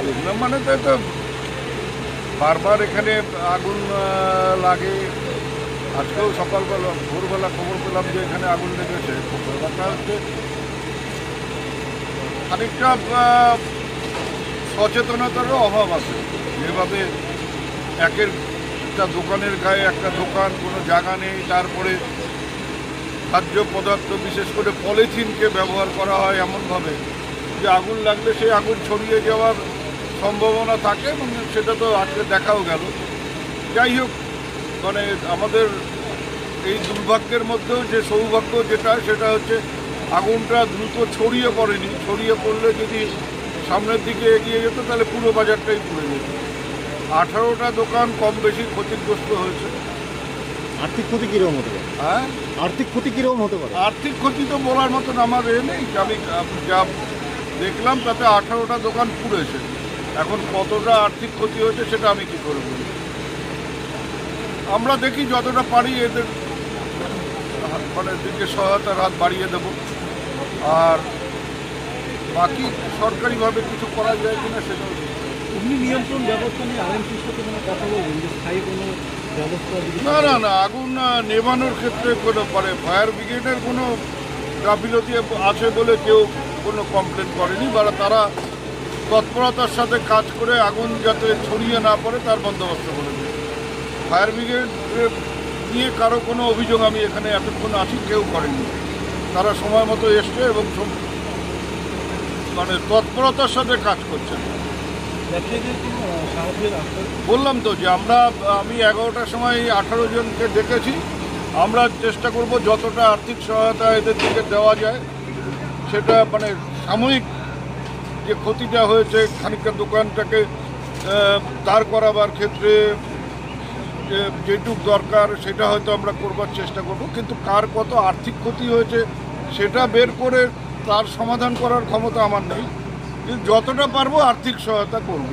দেখলাম মানে তো এটা বারবার এখানে আগুন লাগে। আজকেও সকালবেলা ভোরবেলা খবর পেলাম যে এখানে আগুন লেগেছে। ব্যাপারটা হচ্ছে খানিকটা সচেতনতারও অভাব আছে। যেভাবে একটা দোকানের গায়ে একটা দোকান, কোনো জায়গা নেই, তারপরে খাদ্য পদার্থ বিশেষ করে পলিথিনকে ব্যবহার করা হয় এমনভাবে যে আগুন লাগলে সেই আগুন ছড়িয়ে যাওয়ার সম্ভাবনা থাকে এবং সেটা তো আজকে দেখাও গেল। যাই হোক, মানে আমাদের এই দুর্ভাগ্যের মধ্যেও যে সৌভাগ্য সেটা হচ্ছে আগুনটা দ্রুত ছড়িয়ে পড়েনি। ছড়িয়ে পড়লে যদি সামনের দিকে এগিয়ে যেত তাহলে পুরো বাজারটাই পুড়ে যেত। 18টা দোকান কম বেশি ক্ষতিগ্রস্ত হয়েছে। আর্থিক ক্ষতি কীরকম হতে পারে? হ্যাঁ, আর্থিক ক্ষতি কীরকম হতে পারে? আর্থিক ক্ষতি তো বলার মতন আমার নেই। আমি যা দেখলাম তাতে 18টা দোকান পুড়েছে। এখন কতটা আর্থিক ক্ষতি হয়েছে সেটা আমি কি করে বলি। আমরা দেখি যতটা পারি এদের মানে দিকে সহায়তার হাত বাড়িয়ে দেব। আর বাকি সরকারিভাবে কিছু করা যায় কিনা সেটাও অগ্নি নিয়ন্ত্রণ ব্যবস্থা নিয়ে আরএমসির সাথে কোনো কথা বলবেন যে স্থায়ী কোনো ব্যবস্থা? না, আগুন নেভানোর ক্ষেত্রে কোনো মানে ফায়ার ব্রিগেডের কোনো গাফিলতি আছে বলে কেউ কোনো কমপ্লেন করেনি, বা তারা তৎপরতার সাথে কাজ করে আগুন যাতে ছড়িয়ে না পড়ে তার বন্দোবস্ত করেছে। ফায়ার ব্রিগেড নিয়ে কারো কোনো অভিযোগ আমি এখানে এতক্ষণ আছি কেউ করেনি। তারা সময় মতো এসছে এবং মানে তৎপরতার সাথে কাজ করছে। বললাম তো যে আমি 11টার সময় 18 জনকে ডেকেছি। আমরা চেষ্টা করব যতটা আর্থিক সহায়তা এদের থেকে দেওয়া যায় সেটা মানে সাময়িক যে ক্ষতিটা হয়েছে খানিকটা দোকানটাকে দাঁড় করাবার ক্ষেত্রে যেটুক দরকার সেটা হয়তো আমরা করবার চেষ্টা করব। কিন্তু কার কত আর্থিক ক্ষতি হয়েছে সেটা বের করে তার সমাধান করার ক্ষমতা আমার নেই, কিন্তু যতটা পারবো আর্থিক সহায়তা করব।